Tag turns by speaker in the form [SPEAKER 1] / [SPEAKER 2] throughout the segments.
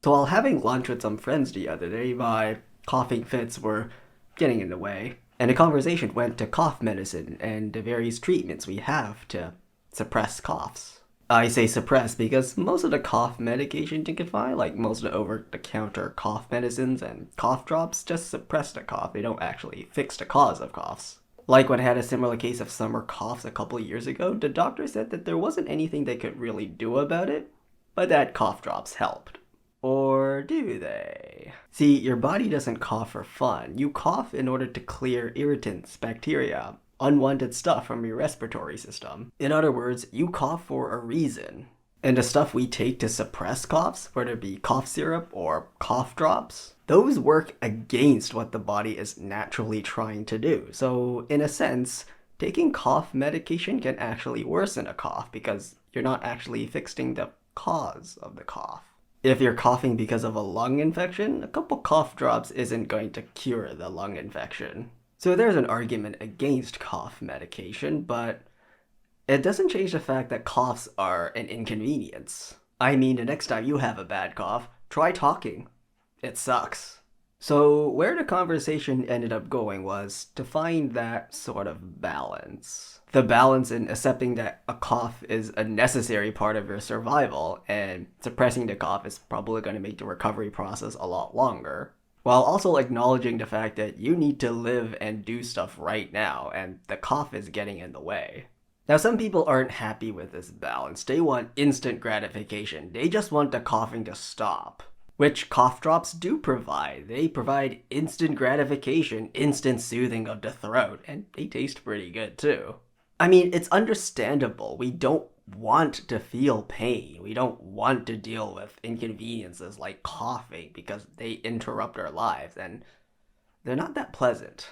[SPEAKER 1] So while having lunch with some friends the other day, my coughing fits were getting in the way, and the conversation went to cough medicine and the various treatments we have to suppress coughs. I say suppress because most of the cough medication you can find, like most of the over-the-counter cough medicines and cough drops, just suppress the cough. They don't actually fix the cause of coughs. Like when I had a similar case of summer coughs a couple of years ago, the doctor said that there wasn't anything they could really do about it, but that cough drops helped. Or do they? See, your body doesn't cough for fun. You cough in order to clear irritants, bacteria, unwanted stuff from your respiratory system. In other words, you cough for a reason. And the stuff we take to suppress coughs, whether it be cough syrup or cough drops, those work against what the body is naturally trying to do. So, in a sense, taking cough medication can actually worsen a cough because you're not actually fixing the cause of the cough. If you're coughing because of a lung infection, a couple cough drops isn't going to cure the lung infection. So there's an argument against cough medication, but it doesn't change the fact that coughs are an inconvenience. I mean, the next time you have a bad cough, try talking. It sucks. So where the conversation ended up going was to find that sort of balance. The balance in accepting that a cough is a necessary part of your survival, and suppressing the cough is probably going to make the recovery process a lot longer, while also acknowledging the fact that you need to live and do stuff right now, and the cough is getting in the way. Now, some people aren't happy with this balance. They want instant gratification. They just want the coughing to stop, which cough drops do provide. They provide instant gratification, instant soothing of the throat, and they taste pretty good too. I mean, it's understandable. We don't want to feel pain. We don't want to deal with inconveniences like coughing because they interrupt our lives, and they're not that pleasant.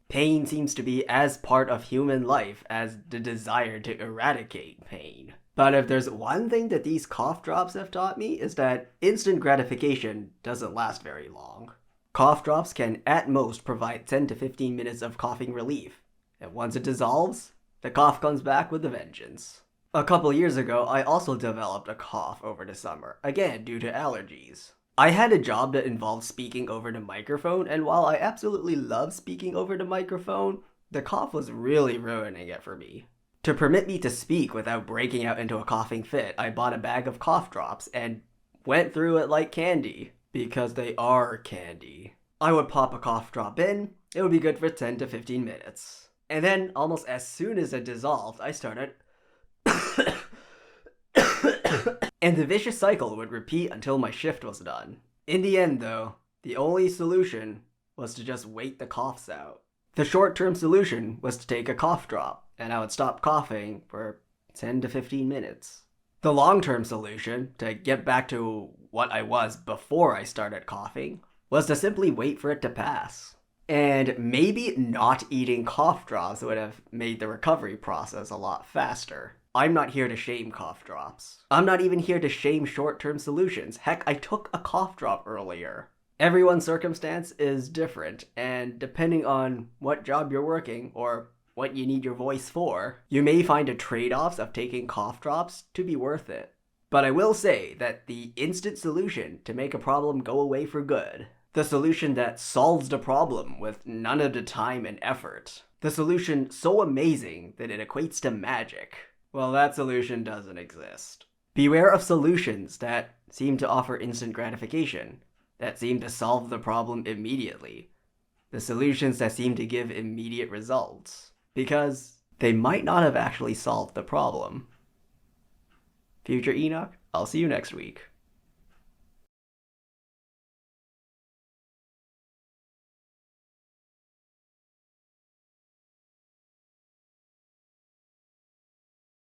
[SPEAKER 1] Pain seems to be as part of human life as the desire to eradicate pain. But if there's one thing that these cough drops have taught me, is that instant gratification doesn't last very long. Cough drops can at most provide 10 to 15 minutes of coughing relief, and once it dissolves, the cough comes back with a vengeance. A couple years ago, I also developed a cough over the summer, again due to allergies. I had a job that involved speaking over the microphone, and while I absolutely love speaking over the microphone, the cough was really ruining it for me. To permit me to speak without breaking out into a coughing fit, I bought a bag of cough drops and went through it like candy, because they are candy. I would pop a cough drop in, it would be good for 10 to 15 minutes. And then, almost as soon as it dissolved, I started and the vicious cycle would repeat until my shift was done. In the end, though, the only solution was to just wait the coughs out. The short-term solution was to take a cough drop, and I would stop coughing for 10 to 15 minutes. The long-term solution, to get back to what I was before I started coughing, was to simply wait for it to pass. And maybe not eating cough drops would have made the recovery process a lot faster. I'm not here to shame cough drops. I'm not even here to shame short-term solutions. Heck, I took a cough drop earlier. Everyone's circumstance is different, and depending on what job you're working or what you need your voice for, you may find the trade-offs of taking cough drops to be worth it. But I will say that the instant solution to make a problem go away for good, the solution that solves the problem with none of the time and effort, the solution so amazing that it equates to magic, well, that solution doesn't exist. Beware of solutions that seem to offer instant gratification, that seem to solve the problem immediately, the solutions that seem to give immediate results, because they might not have actually solved the problem. Future Enoch, I'll see you next week.